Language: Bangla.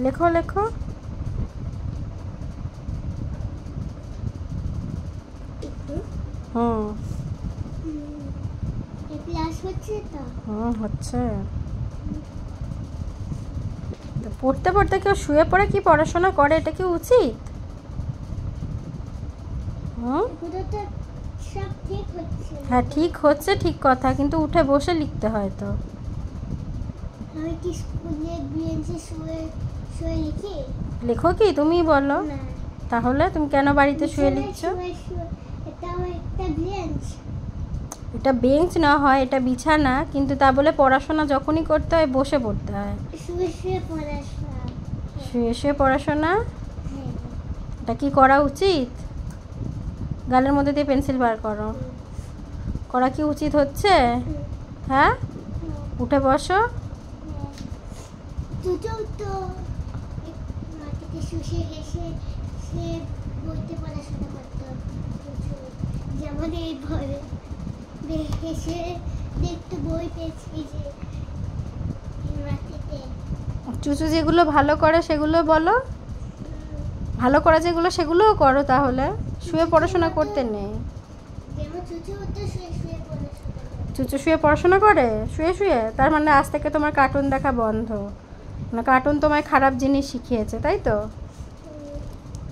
লেখো লেখো। হুম হচ্ছে। পড়তে পড়তে কেউ শুয়ে পড়ে কি পড়াশোনা করে? এটা কি উচিত? হ্যাঁ ঠিক হচ্ছে, ঠিক কথা, কিন্তু উঠে বসে লিখতে হয় তো। লেখো কি তুমি বলো? তাহলে তুমি কেন বাড়িতে শুয়ে লিখছো? এটা বেঞ্চ না হয়, এটা বিছানা, কিন্তু তা বলে পড়াশোনা যখনই করতে হয় বসে পড়তে হয়। শুয়ে শুয়ে পড়াশোনা এটা কি করা উচিত? গালের মধ্যে দিয়ে পেন্সিল বার করো। করা কি উচিত হচ্ছে? হ্যাঁ, উঠে বসো। চুচু যেগুলো ভালো করে সেগুলো বলো, ভালো করা যেগুলো সেগুলোও করো। তাহলে শুয়ে পড়াশোনা করতে নেই। চুচু শুয়ে পড়াশোনা করে? শুয়ে শুয়ে? তার মানে আজ থেকে তোমার কার্টুন দেখা বন্ধ। না, কার্টুন তোমায় খারাপ জিনিস শিখিয়েছে, তাই তো?